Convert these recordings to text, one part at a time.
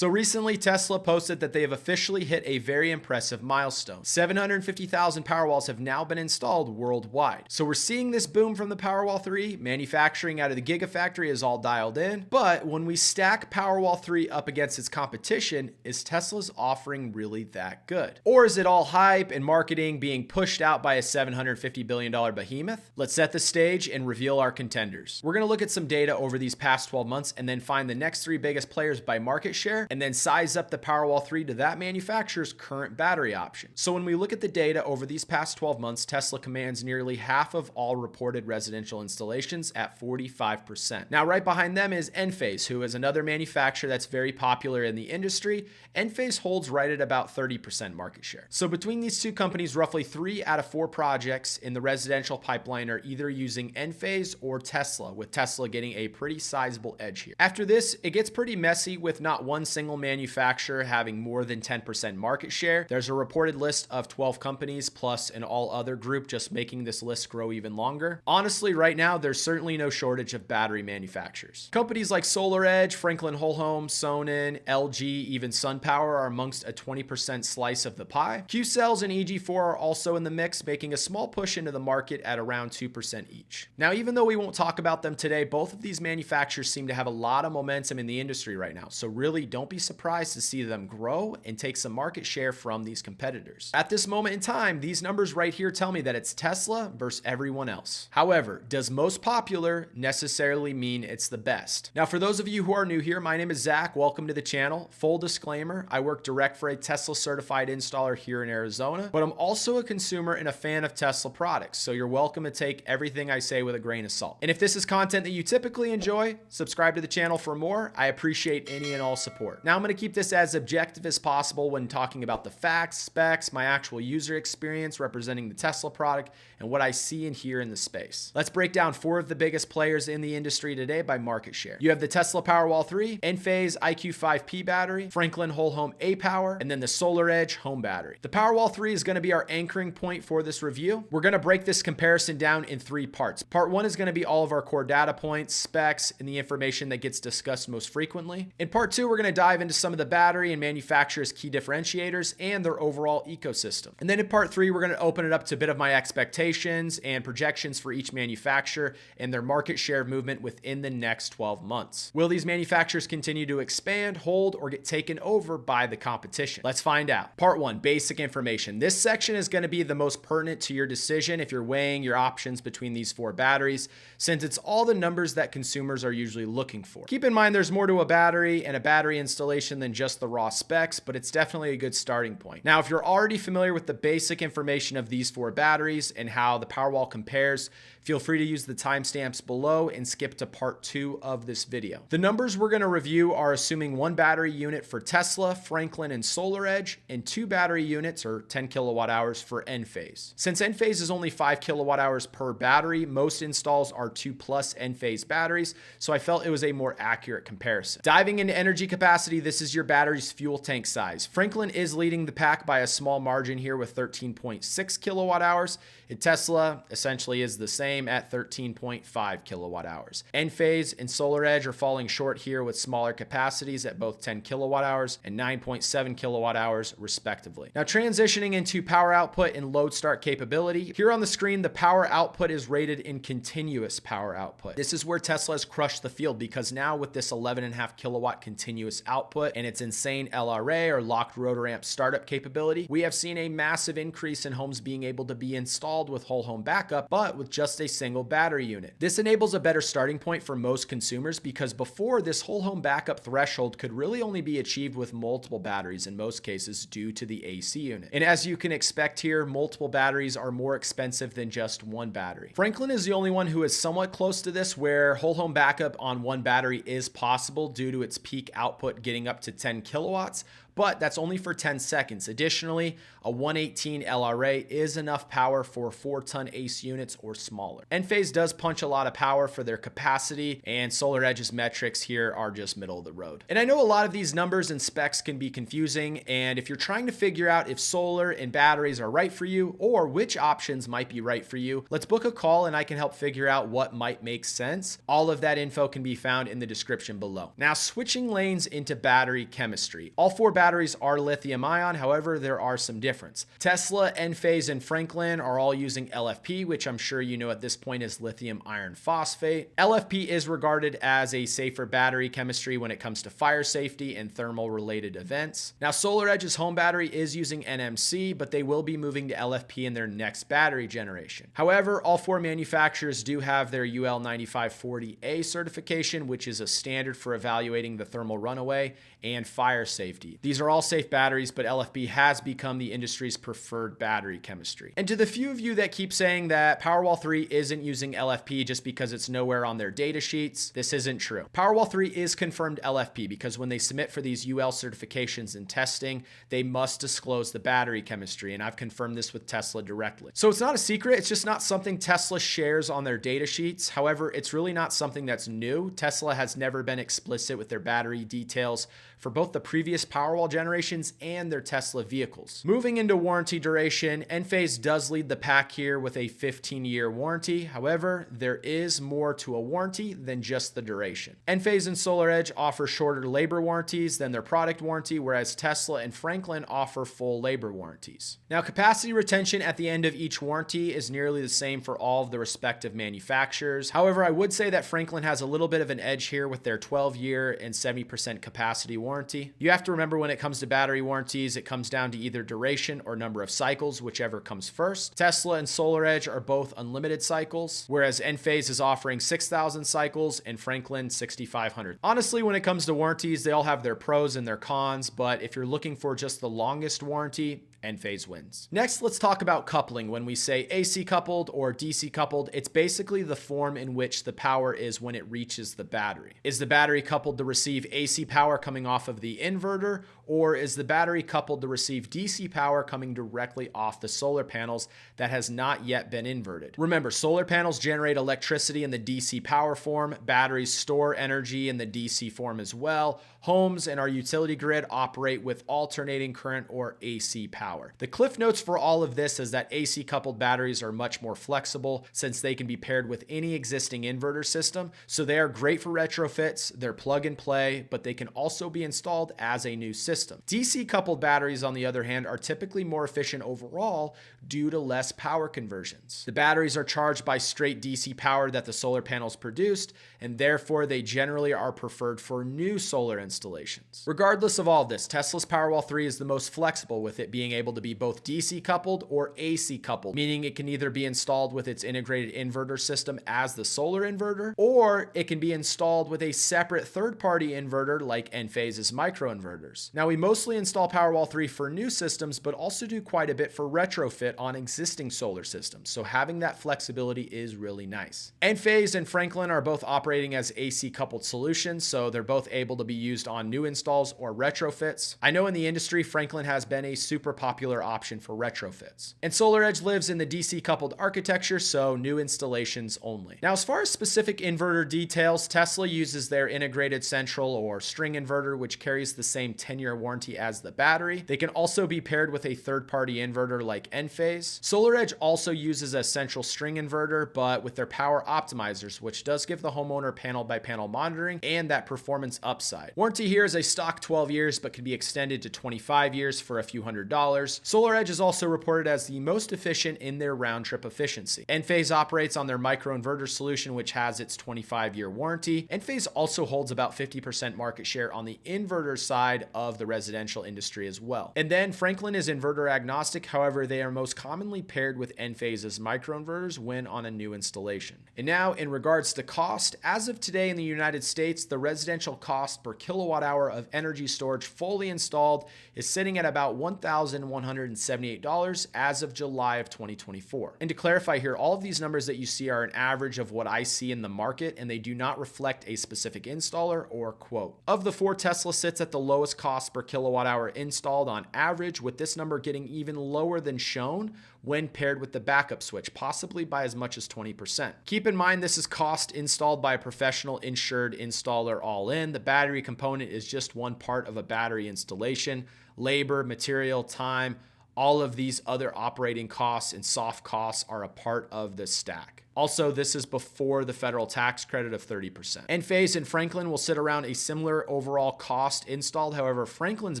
So recently, Tesla posted that they have officially hit a very impressive milestone. 750,000 Powerwalls have now been installed worldwide. So we're seeing this boom from the Powerwall 3. Manufacturing out of the Gigafactory is all dialed in. But when we stack Powerwall 3 up against its competition, is Tesla's offering really that good? Or is it all hype and marketing being pushed out by a $750 billion behemoth? Let's set the stage and reveal our contenders. We're going to look at some data over these past 12 months and then find the next 3 biggest players by market share and then size up the Powerwall 3 to that manufacturer's current battery option. So when we look at the data over these past 12 months, Tesla commands nearly half of all reported residential installations at 45%. Now, right behind them is Enphase, who is another manufacturer that's very popular in the industry. Enphase holds right at about 30% market share. So between these two companies, roughly 3 out of 4 projects in the residential pipeline are either using Enphase or Tesla, with Tesla getting a pretty sizable edge here. After this, it gets pretty messy with not one single manufacturer having more than 10% market share. There's a reported list of 12 companies plus an all other group, just making this list grow even longer. Honestly, right now, there's certainly no shortage of battery manufacturers. Companies like SolarEdge, FranklinWH, Sonnen, LG, even SunPower are amongst a 20% slice of the pie. Q-Cells and EG4 are also in the mix, making a small push into the market at around 2% each. Now, even though we won't talk about them today, both of these manufacturers seem to have a lot of momentum in the industry right now. So really don't be surprised to see them grow and take some market share from these competitors. At this moment in time, these numbers right here tell me that it's Tesla versus everyone else. However, does most popular necessarily mean it's the best? Now, for those of you who are new here, my name is Zach. Welcome to the channel. Full disclaimer, I work direct for a Tesla certified installer here in Arizona, but I'm also a consumer and a fan of Tesla products. So you're welcome to take everything I say with a grain of salt. And if this is content that you typically enjoy, subscribe to the channel for more. I appreciate any and all support. Now I'm going to keep this as objective as possible when talking about the facts, specs, my actual user experience representing the Tesla product, and what I see and hear in the space. Let's break down 4 of the biggest players in the industry today by market share. You have the Tesla Powerwall 3, Enphase IQ5P battery, Franklin Whole Home A Power, and then the SolarEdge home battery. The Powerwall 3 is going to be our anchoring point for this review. We're going to break this comparison down in 3 parts. Part 1 is going to be all of our core data points, specs, and the information that gets discussed most frequently. In part 2, we're going to dive into some of the battery and manufacturer's key differentiators and their overall ecosystem. And then in part 3, we're going to open it up to a bit of my expectations and projections for each manufacturer and their market share movement within the next 12 months. Will these manufacturers continue to expand, hold, or get taken over by the competition? Let's find out. Part 1, basic information. This section is going to be the most pertinent to your decision if you're weighing your options between these 4 batteries, since it's all the numbers that consumers are usually looking for. Keep in mind there's more to a battery and a battery installation than just the raw specs, but it's definitely a good starting point. Now, if you're already familiar with the basic information of these 4 batteries and how the Powerwall compares, feel free to use the timestamps below and skip to part 2 of this video. The numbers we're going to review are assuming 1 battery unit for Tesla, Franklin, and SolarEdge, and 2 battery units or 10 kilowatt hours for Enphase. Since Enphase is only 5 kilowatt hours per battery, most installs are 2+ Enphase batteries, so I felt it was a more accurate comparison. Diving into energy capacity, this is your battery's fuel tank size. Franklin is leading the pack by a small margin here with 13.6 kilowatt hours, and Tesla essentially is the same at 13.5 kilowatt hours. Enphase and SolarEdge are falling short here with smaller capacities at both 10 kilowatt hours and 9.7 kilowatt hours respectively. Now transitioning into power output and load start capability, here on the screen the power output is rated in continuous power output. This is where Tesla has crushed the field because now with this 11.5 kilowatt continuous output and its insane LRA or locked rotor amp startup capability, we have seen a massive increase in homes being able to be installed with whole home backup, but with just a single battery unit. This enables a better starting point for most consumers because before, this whole home backup threshold could really only be achieved with multiple batteries in most cases due to the AC unit. And as you can expect here, multiple batteries are more expensive than just 1 battery. Franklin is the only one who is somewhat close to this, where whole home backup on 1 battery is possible due to its peak output getting up to 10 kilowatts, but that's only for 10 seconds. Additionally, a 118 LRA is enough power for 4-ton AC units or smaller. Enphase does punch a lot of power for their capacity, and SolarEdge's metrics here are just middle of the road. And I know a lot of these numbers and specs can be confusing, and if you're trying to figure out if solar and batteries are right for you or which options might be right for you, let's book a call and I can help figure out what might make sense. All of that info can be found in the description below. Now, switching lanes into battery chemistry. All 4 batteries are lithium ion, however, there are some difference. Tesla, Enphase, and Franklin are all using LFP, which I'm sure you know at this point is lithium iron phosphate. LFP is regarded as a safer battery chemistry when it comes to fire safety and thermal related events. Now, SolarEdge's home battery is using NMC, but they will be moving to LFP in their next battery generation. However, all 4 manufacturers do have their UL 9540A certification, which is a standard for evaluating the thermal runaway and fire safety. These are all safe batteries, but LFP has become the industry's preferred battery chemistry. And to the few of you that keep saying that Powerwall 3 isn't using LFP just because it's nowhere on their data sheets, this isn't true. Powerwall 3 is confirmed LFP because when they submit for these UL certifications and testing, they must disclose the battery chemistry, and I've confirmed this with Tesla directly. So it's not a secret, it's just not something Tesla shares on their data sheets. However, it's really not something that's new. Tesla has never been explicit with their battery details for both the previous Powerwall generations and their Tesla vehicles. Moving into warranty duration, Enphase does lead the pack here with a 15-year warranty. However, there is more to a warranty than just the duration. Enphase and SolarEdge offer shorter labor warranties than their product warranty, whereas Tesla and Franklin offer full labor warranties. Now, capacity retention at the end of each warranty is nearly the same for all of the respective manufacturers. However, I would say that Franklin has a little bit of an edge here with their 12-year and 70% capacity warranty. You have to remember when it comes to battery warranties, it comes down to either duration or number of cycles, whichever comes first. Tesla and SolarEdge are both unlimited cycles, whereas Enphase is offering 6,000 cycles and Franklin 6,500. Honestly, when it comes to warranties, they all have their pros and their cons, but if you're looking for just the longest warranty, Enphase wins. Next, let's talk about coupling. When we say AC coupled or DC coupled, it's basically the form in which the power is when it reaches the battery. Is the battery coupled to receive AC power coming off of the inverter, or is the battery coupled to receive DC power coming directly off the solar panels that has not yet been inverted? Remember, solar panels generate electricity in the DC power form, batteries store energy in the DC form as well. Homes and our utility grid operate with alternating current or AC power. The cliff notes for all of this is that AC coupled batteries are much more flexible since they can be paired with any existing inverter system. So they are great for retrofits, they're plug and play, but they can also be installed as a new system. DC coupled batteries, on the other hand, are typically more efficient overall due to less power conversions. The batteries are charged by straight DC power that the solar panels produced, and therefore they generally are preferred for new solar installations. Regardless of all of this, Tesla's Powerwall 3 is the most flexible, with it being able to be both DC coupled or AC coupled, meaning it can either be installed with its integrated inverter system as the solar inverter, or it can be installed with a separate third-party inverter like Enphase's microinverters. Now, we mostly install Powerwall 3 for new systems, but also do quite a bit for retrofit on existing solar systems, so having that flexibility is really nice. Enphase and Franklin are both operating as AC coupled solutions, so they're both able to be used on new installs or retrofits. I know in the industry, Franklin has been a super popular option for retrofits. And SolarEdge lives in the DC coupled architecture, so new installations only. Now, as far as specific inverter details, Tesla uses their integrated central or string inverter, which carries the same 10-year warranty as the battery. They can also be paired with a third-party inverter like Enphase. SolarEdge also uses a central string inverter, but with their power optimizers, which does give the homeowner panel-by-panel monitoring and that performance upside. Warranty here is a stock 12 years, but can be extended to 25 years for a few $100. SolarEdge is also reported as the most efficient in their round-trip efficiency. Enphase operates on their microinverter solution, which has its 25-year warranty. Enphase also holds about 50% market share on the inverter side of the residential industry as well. And then Franklin is inverter agnostic, however, they are most commonly paired with Enphase's microinverters when on a new installation. And now, in regards to cost, as of today in the United States, the residential cost per kilowatt hour of energy storage fully installed is sitting at about $1,100 $2,178 as of July of 2024. And to clarify here, all of these numbers that you see are an average of what I see in the market, and they do not reflect a specific installer or quote. Of the four, Tesla sits at the lowest cost per kilowatt hour installed on average, with this number getting even lower than shown when paired with the backup switch, possibly by as much as 20%. Keep in mind, this is cost installed by a professional insured installer all in. The battery component is just one part of a battery installation. Labor, material, time, all of these other operating costs and soft costs are a part of the stack. Also, this is before the federal tax credit of 30%. Enphase and Franklin will sit around a similar overall cost installed. However, Franklin's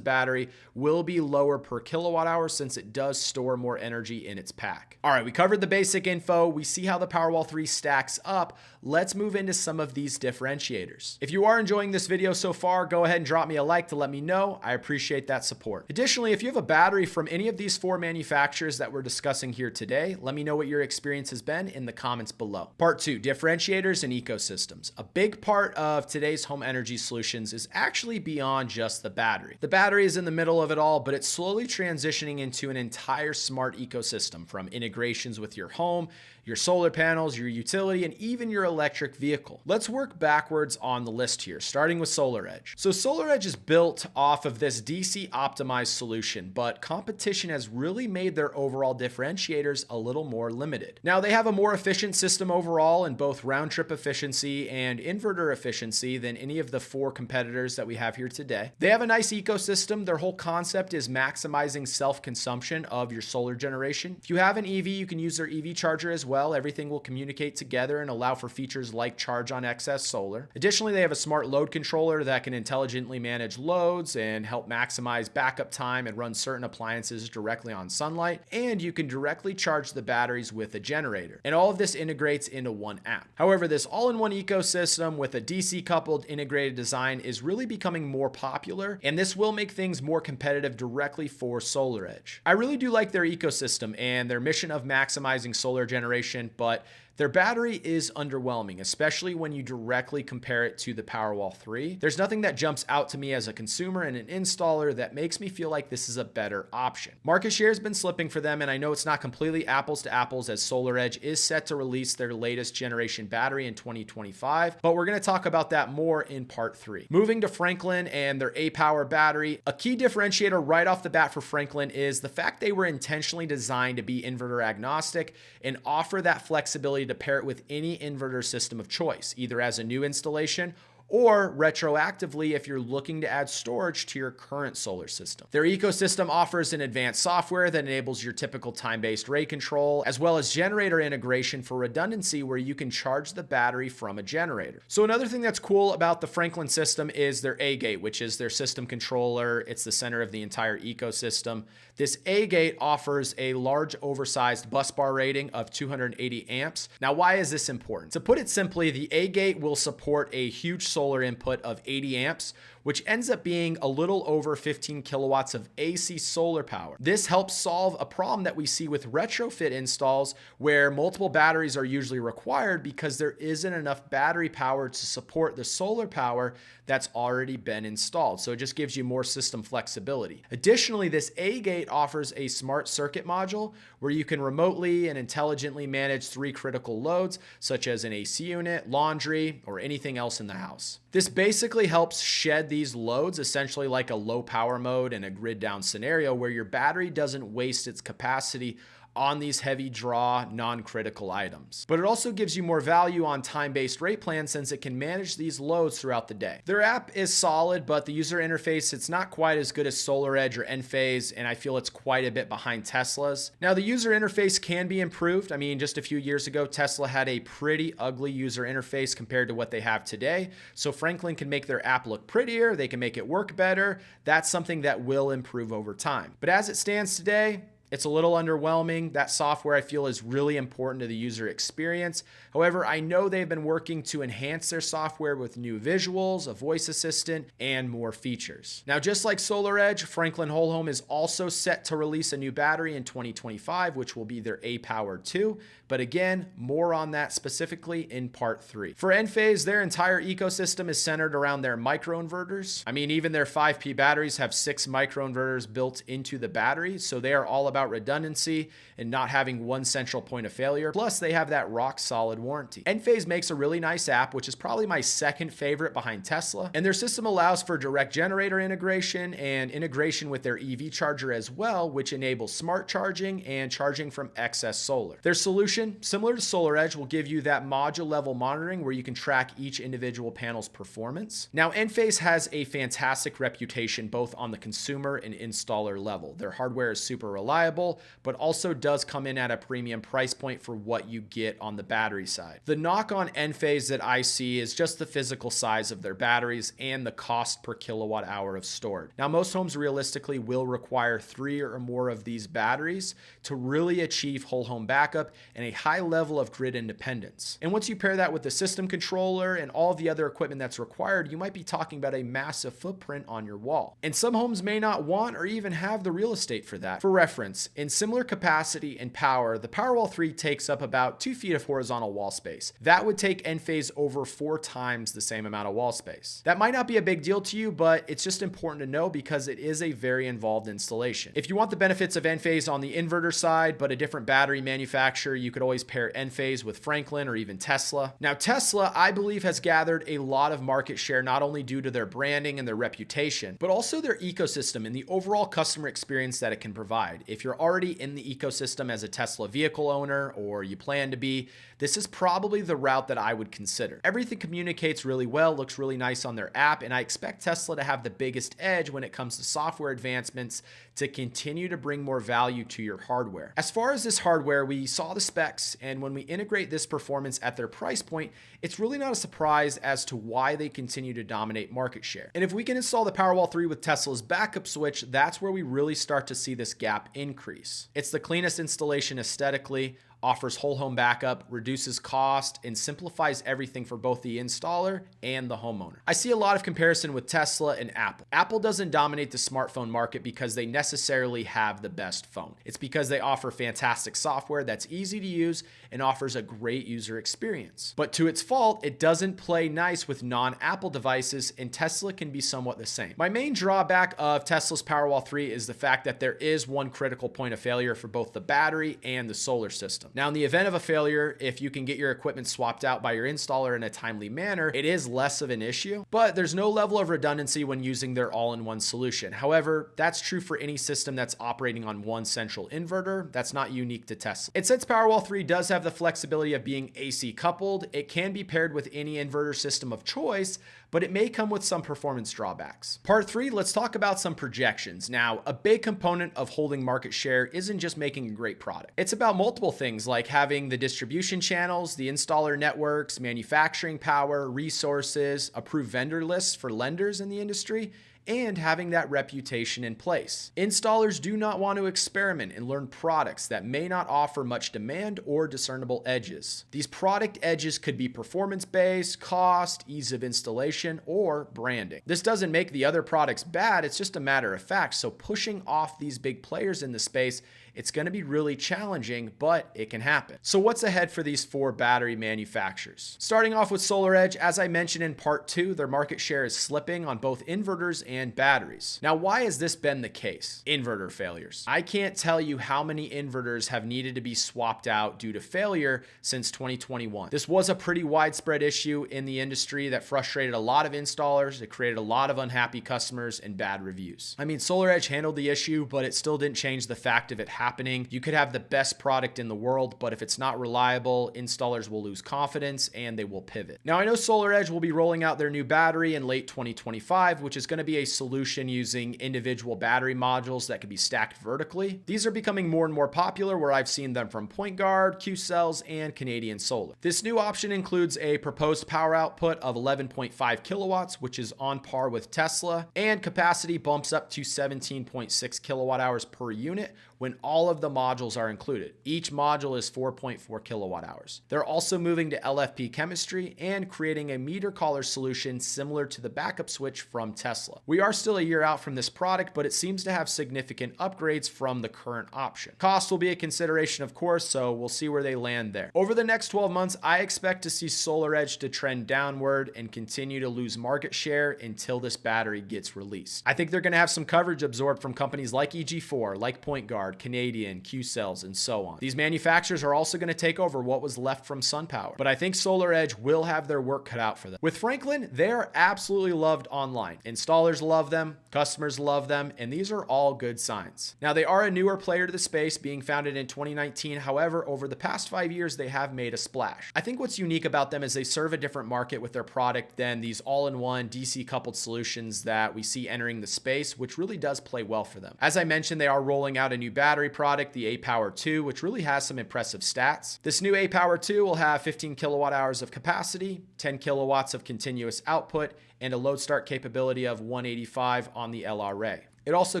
battery will be lower per kilowatt hour since it does store more energy in its pack. All right, we covered the basic info. We see how the Powerwall 3 stacks up. Let's move into some of these differentiators. If you are enjoying this video so far, go ahead and drop me a like to let me know. I appreciate that support. Additionally, if you have a battery from any of these four manufacturers that we're discussing here today, let me know what your experience has been in the comments below. Part 2, differentiators and ecosystems. A big part of today's home energy solutions is actually beyond just the battery. The battery is in the middle of it all, but it's slowly transitioning into an entire smart ecosystem, from integrations with your home, your solar panels, your utility, and even your electric vehicle. Let's work backwards on the list here, starting with SolarEdge. So SolarEdge is built off of this DC optimized solution, but competition has really made their overall differentiators a little more limited. Now, they have a more efficient system overall in both round trip efficiency and inverter efficiency than any of the four competitors that we have here today. They have a nice ecosystem. Their whole concept is maximizing self-consumption of your solar generation. If you have an EV, you can use their EV charger as well. Everything will communicate together and allow for features like charge on excess solar. Additionally, they have a smart load controller that can intelligently manage loads and help maximize backup time and run certain appliances directly on sunlight. And you can directly charge the batteries with a generator. And all of this integrates into one app. However, this all-in-one ecosystem with a DC coupled integrated design is really becoming more popular, and this will make things more competitive directly for SolarEdge. I really do like their ecosystem and their mission of maximizing solar generation, but their battery is underwhelming, especially when you directly compare it to the Powerwall 3. There's nothing that jumps out to me as a consumer and an installer that makes me feel like this is a better option. Marketshare has been slipping for them, and I know it's not completely apples to apples, as SolarEdge is set to release their latest generation battery in 2025, but we're going to talk about that more in part 3. Moving to Franklin and their A-Power battery, a key differentiator right off the bat for Franklin is the fact they were intentionally designed to be inverter agnostic and offer that flexibility to pair it with any inverter system of choice, either as a new installation or retroactively if you're looking to add storage to your current solar system. Their ecosystem offers an advanced software that enables your typical time-based rate control, as well as generator integration for redundancy, where you can charge the battery from a generator. So another thing that's cool about the Franklin system is their A-Gate, which is their system controller. It's the center of the entire ecosystem. This A-Gate offers a large oversized bus bar rating of 280 amps. Now, why is this important? To put it simply, the A-Gate will support a huge solar input of 80 amps, which ends up being a little over 15 kilowatts of AC solar power. This helps solve a problem that we see with retrofit installs, where multiple batteries are usually required because there isn't enough battery power to support the solar power that's already been installed. So it just gives you more system flexibility. Additionally, this A-Gate offers a smart circuit module where you can remotely and intelligently manage 3 critical loads, such as an AC unit, laundry, or anything else in the house. This basically helps shed these loads, essentially like a low power mode and a grid down scenario, where your battery doesn't waste its capacity on these heavy draw, non-critical items. But it also gives you more value on time-based rate plans, since it can manage these loads throughout the day. Their app is solid, but the user interface, it's not quite as good as SolarEdge or Enphase, and I feel it's quite a bit behind Tesla's. Now, the user interface can be improved. I mean, just a few years ago, Tesla had a pretty ugly user interface compared to what they have today. So Franklin can make their app look prettier, they can make it work better. That's something that will improve over time. But as it stands today, It's a little underwhelming. That software I feel is really important to the user experience. However, I know they've been working to enhance their software with new visuals, a voice assistant, and more features. Now, just like SolarEdge, Franklin Whole Home is also set to release a new battery in 2025, which will be their A-Power 2. But again, more on that specifically in part 3. For Enphase, their entire ecosystem is centered around their microinverters. I mean, even their 5P batteries have 6 microinverters built into the battery, so they are all about redundancy and not having one central point of failure. Plus, they have that rock-solid warranty. Enphase makes a really nice app, which is probably my second favorite behind Tesla, and their system allows for direct generator integration and integration with their EV charger as well, which enables smart charging and charging from excess solar. Their solution, similar to SolarEdge, will give you that module level monitoring where you can track each individual panel's performance. Now, Enphase has a fantastic reputation both on the consumer and installer level. Their hardware is super reliable, but also does come in at a premium price point for what you get on the battery side. The knock on Enphase that I see is just the physical size of their batteries and the cost per kilowatt hour of storage. Now, most homes realistically will require 3 or more of these batteries to really achieve whole home backup and a high level of grid independence. And once you pair that with the system controller and all the other equipment that's required, you might be talking about a massive footprint on your wall. And some homes may not want or even have the real estate for that. For reference, in similar capacity and power, the Powerwall 3 takes up about 2 feet of horizontal wall space. That would take Enphase over 4 times the same amount of wall space. That might not be a big deal to you, but it's just important to know because it is a very involved installation. If you want the benefits of Enphase on the inverter side, but a different battery manufacturer, you could always pair Enphase with Franklin or even Tesla. Now, Tesla, I believe, has gathered a lot of market share, not only due to their branding and their reputation, but also their ecosystem and the overall customer experience that it can provide. If you're already in the ecosystem as a Tesla vehicle owner, or you plan to be, this is probably the route that I would consider. Everything communicates really well, looks really nice on their app, and I expect Tesla to have the biggest edge when it comes to software advancements to continue to bring more value to your hardware. As far as this hardware, we saw the specs, and when we integrate this performance at their price point, it's really not a surprise as to why they continue to dominate market share. And if we can install the Powerwall 3 with Tesla's backup switch, that's where we really start to see this gap increase. It's the cleanest installation aesthetically, offers whole home backup, reduces cost, and simplifies everything for both the installer and the homeowner. I see a lot of comparison with Tesla and Apple. Apple doesn't dominate the smartphone market because they necessarily have the best phone. It's because they offer fantastic software that's easy to use and offers a great user experience. But to its fault, it doesn't play nice with non-Apple devices, and Tesla can be somewhat the same. My main drawback of Tesla's Powerwall 3 is the fact that there is one critical point of failure for both the battery and the solar system. Now, in the event of a failure, if you can get your equipment swapped out by your installer in a timely manner, it is less of an issue, but there's no level of redundancy when using their all-in-one solution. However, that's true for any system that's operating on one central inverter. That's not unique to Tesla. And since Powerwall 3 does have the flexibility of being AC coupled, it can be paired with any inverter system of choice, but it may come with some performance drawbacks. Part 3, let's talk about some projections. Now, a big component of holding market share isn't just making a great product. It's about multiple things like having the distribution channels, the installer networks, manufacturing power, resources, approved vendor lists for lenders in the industry, and having that reputation in place. Installers do not want to experiment and learn products that may not offer much demand or discernible edges. These product edges could be performance-based, cost, ease of installation, or branding. This doesn't make the other products bad, it's just a matter of fact. So pushing off these big players in the space, it's going to be really challenging, but it can happen. So what's ahead for these 4 battery manufacturers? Starting off with SolarEdge, as I mentioned in part 2, their market share is slipping on both inverters and batteries. Now, why has this been the case? Inverter failures. I can't tell you how many inverters have needed to be swapped out due to failure since 2021. This was a pretty widespread issue in the industry that frustrated a lot of installers. It created a lot of unhappy customers and bad reviews. I mean, SolarEdge handled the issue, but it still didn't change the fact of it happening. You could have the best product in the world, but if it's not reliable, installers will lose confidence and they will pivot. Now, I know SolarEdge will be rolling out their new battery in late 2025, which is going to be a solution using individual battery modules that can be stacked vertically. These are becoming more and more popular, where I've seen them from Point Guard, Q-Cells, and Canadian Solar. This new option includes a proposed power output of 11.5 kilowatts, which is on par with Tesla, and capacity bumps up to 17.6 kilowatt hours per unit, when all of the modules are included. Each module is 4.4 kilowatt hours. They're also moving to LFP chemistry and creating a meter collar solution similar to the backup switch from Tesla. We are still a year out from this product, but it seems to have significant upgrades from the current option. Cost will be a consideration, of course, so we'll see where they land there. Over the next 12 months, I expect to see SolarEdge to trend downward and continue to lose market share until this battery gets released. I think they're going to have some coverage absorbed from companies like EG4, like Point Guard, Canadian, Q-Cells, and so on. These manufacturers are also going to take over what was left from SunPower, but I think SolarEdge will have their work cut out for them. With Franklin, they are absolutely loved online. Installers love them, customers love them, and these are all good signs. Now, they are a newer player to the space, being founded in 2019. However, over the past 5 years, they have made a splash. I think what's unique about them is they serve a different market with their product than these all-in-one DC coupled solutions that we see entering the space, which really does play well for them. As I mentioned, they are rolling out a new battery product, the A-Power 2, which really has some impressive stats. This new A-Power 2 will have 15 kilowatt hours of capacity, 10 kilowatts of continuous output, and a load start capability of 185 on the LRA. It also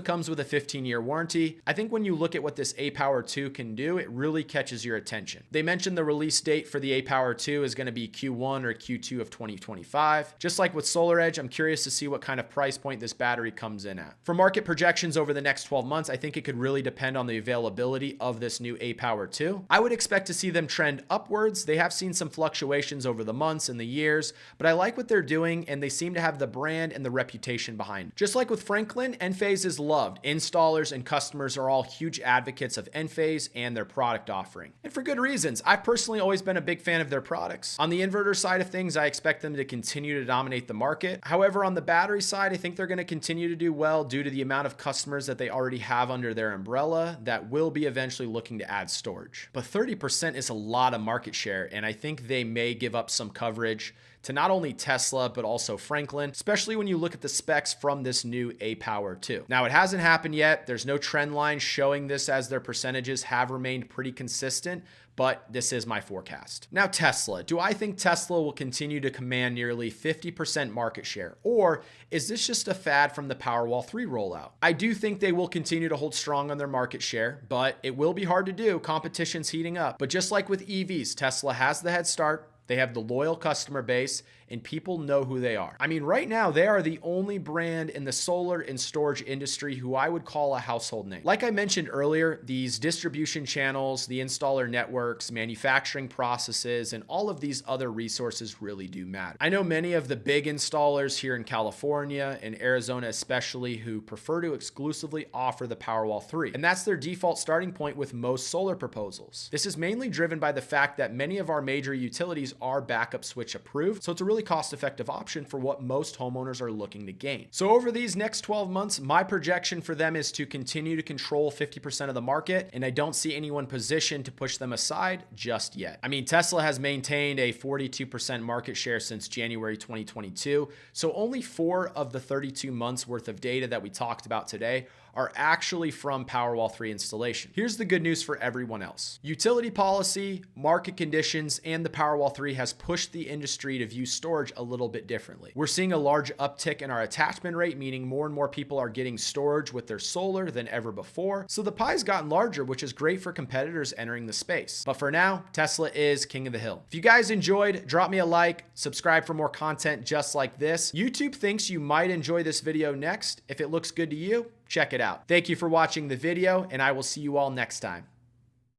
comes with a 15-year warranty. I think when you look at what this A-Power 2 can do, it really catches your attention. They mentioned the release date for the A-Power 2 is going to be Q1 or Q2 of 2025. Just like with SolarEdge, I'm curious to see what kind of price point this battery comes in at. For market projections over the next 12 months, I think it could really depend on the availability of this new A-Power 2. I would expect to see them trend upwards. They have seen some fluctuations over the months and the years, but I like what they're doing, and they seem to have the brand and the reputation behind it. Just like with Franklin, Enphase is loved. Installers and customers are all huge advocates of Enphase and their product offering. And for good reasons. I've personally always been a big fan of their products. On the inverter side of things, I expect them to continue to dominate the market. However, on the battery side, I think they're going to continue to do well due to the amount of customers that they already have under their umbrella that will be eventually looking to add storage. But 30% is a lot of market share, and I think they may give up some coverage to not only Tesla, but also Franklin, especially when you look at the specs from this new A-Power 2. Now, it hasn't happened yet. There's no trend line showing this, as their percentages have remained pretty consistent, but this is my forecast. Now, Tesla. Do I think Tesla will continue to command nearly 50% market share, or is this just a fad from the Powerwall 3 rollout? I do think they will continue to hold strong on their market share, but it will be hard to do. Competition's heating up. But just like with EVs, Tesla has the head start. They have the loyal customer base, and people know who they are. I mean, right now, they are the only brand in the solar and storage industry who I would call a household name. Like I mentioned earlier, these distribution channels, the installer networks, manufacturing processes, and all of these other resources really do matter. I know many of the big installers here in California and Arizona especially who prefer to exclusively offer the Powerwall 3, and that's their default starting point with most solar proposals. This is mainly driven by the fact that many of our major utilities are backup switch approved, so it's a really cost-effective option for what most homeowners are looking to gain. So over these next 12 months, my projection for them is to continue to control 50% of the market, and I don't see anyone positioned to push them aside just yet. I mean, Tesla has maintained a 42% market share since January 2022, so only 4 of the 32 months worth of data that we talked about today are actually from Powerwall 3 installation. Here's the good news for everyone else. Utility policy, market conditions, and the Powerwall 3 has pushed the industry to view storage a little bit differently. We're seeing a large uptick in our attachment rate, meaning more and more people are getting storage with their solar than ever before. So the pie's gotten larger, which is great for competitors entering the space. But for now, Tesla is king of the hill. If you guys enjoyed, drop me a like, subscribe for more content just like this. YouTube thinks you might enjoy this video next. If it looks good to you, check it out. Thank you for watching the video, and I will see you all next time.